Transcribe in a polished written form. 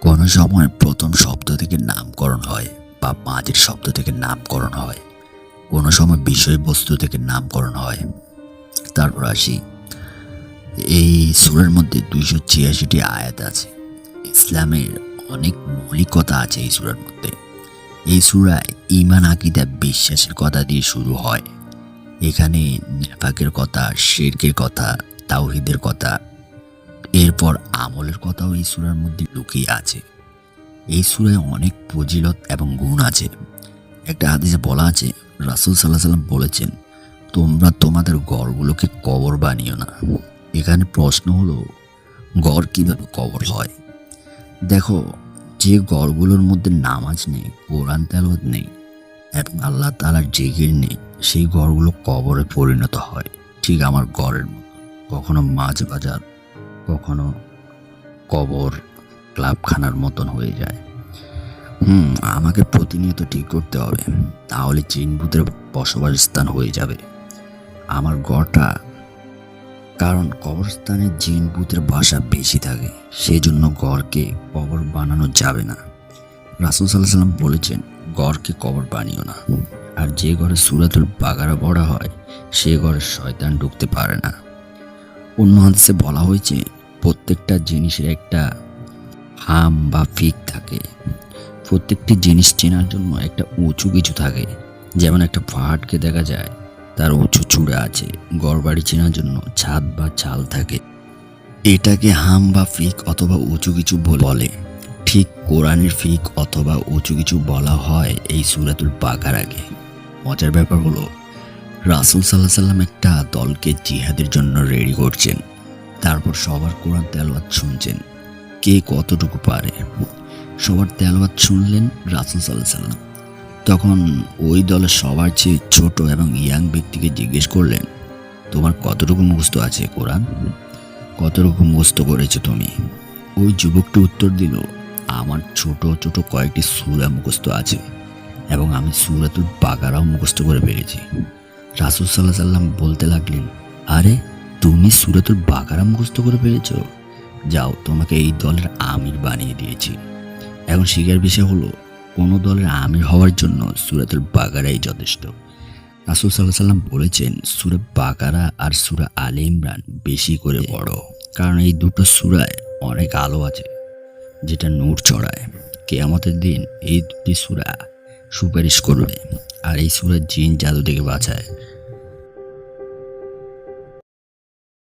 কোনো সময় প্রথম শব্দ থেকে নামকরণ হয় বা মাঝের শব্দ থেকে নামকরণ হয়, কোনো সময় বিষয়বস্তু থেকে নামকরণ হয়। তারপর আসি, এই সূরার মধ্যে 286টি আয়াত আছে। ইসলামের অনেক মৌলিকতা আছে এই সূরার মধ্যে। এই সূরায় ঈমান, আকীদা, বিশ্বাসের কথা দিয়ে শুরু হয়। এখানে নেফাকের কথা, শিরকের কথা, তাওহীদের কথা, এরপর আমলের কথাও এই সূরার মধ্যে লুকিয়ে আছে। এই সূরায় অনেক ফজিলত এবং গুণ আছে। একটা হাদিসে বলা আছে, রাসূল সাল্লাল্লাহু আলাইহি সাল্লাম বলেছেন, তোমরা তোমাদের ঘরগুলোকে কবর বানিও না। এখানে প্রশ্ন হলো, ঘর কিভাবে কবর হয়? দেখো, যে ঘরগুলোর মধ্যে নামাজ নেই, কোরআন তেলাওয়াত নেই এবং আল্লাহ তাআলার জিকির নেই, সেই ঘরগুলো কবরে পরিণত হয়। ঠিক আমার ঘরের মতো, কখনো মাছ বাজার, কখনো কবর ক্লাবখানার মতন হয়ে যায়। আমাকে প্রতিনিয়ত ঠিক করতে হবে, তাহলে জিন ভূতের বসবাস স্থান হয়ে যাবে আমার ঘরটা। কারণ কবরস্থানে জিন ভূতের বাসা বেশি থাকে, সেজন্য ঘরকে কবর বানানো যাবে না। রাসূল সাল্লাল্লাহু আলাইহি সাল্লাম বলেছেন, ঘরকে কবর বানিও না। আর যে ঘরে সূরাতুল বাকারা পড়া হয়, সে ঘরে শয়তান ঢুকতে পারে না। অন্য হাদিসে বলা হয়েছে, প্রত্যেকটা জিনিসের একটা হাম বা ফিক থাকে। প্রত্যেকটি জিনিস চেনার জন্য একটা উঁচু কিছু থাকে। যেমন একটা পাহাড়কে দেখা যায়, তার উঁচু চূড়া আছে। ঘরবাড়ি চেনার জন্য ছাদ বা চাল থাকে। এটাকে হাম বা ফিক অথবা উঁচু কিছু বলে। ঠিক কোরআনের ফিক অথবা উঁচু কিছু বলা হয় এই সূরাতুল বাকারাকে। মজার ব্যাপার হলো, রাসূল সাল্লাল্লাহু আলাইহি সাল্লাম একটা দলকে জিহাদের জন্য রেডি করছেন। তারপর সবার কোরআন তেলাওয়াত শুনছেন, কে কতটুকু পারে। সবার তেলাওয়াত শুনলেন রাসূল সাল্লাল্লাহু আলাইহি সাল্লাম। তখন ওই দলের সবার চেয়ে ছোট এবং ইয়াং ব্যক্তিকে জিজ্ঞেস করলেন, তোমার কতটুকু মুখস্থ আছে কোরআন? কতটুকু মুখস্থ করেছো তুমি? ওই যুবকটি উত্তর দিল, আমার ছোট ছোট কয়েকটি সূরা মুখস্থ আছে এবং আমি সূরাতুল বাকারাও মুখস্থ করে ফেলেছি। রাসূল সাল্লাল্লাহু আলাইহি সাল্লাম বলতে লাগলেন, আরে তুমি সূরাতুল বাকারা মুখস্থ করে ফেলেছো? যাও, তোমাকে এই দলের আমির বানিয়ে দিয়েছি। এখন শিকার বিষয় হলো, কোনো দলের আমির হওয়ার জন্য সূরাতুল বাকারাই যথেষ্ট। রাসূল সাল্লাল্লাহু আলাইহি সাল্লাম বলেছেন, সূরা বাকারা আর সূরা আলে ইমরান বেশি করে পড়ো, কারণ এই দুটো সূরায় অনেক আলো আছে যেটা নূর ছড়ায়। কিয়ামতের দিন এই দুটি সূরা সুপারিশ করবে, আর এই সূরা জিন জাদু থেকে বাঁচায়।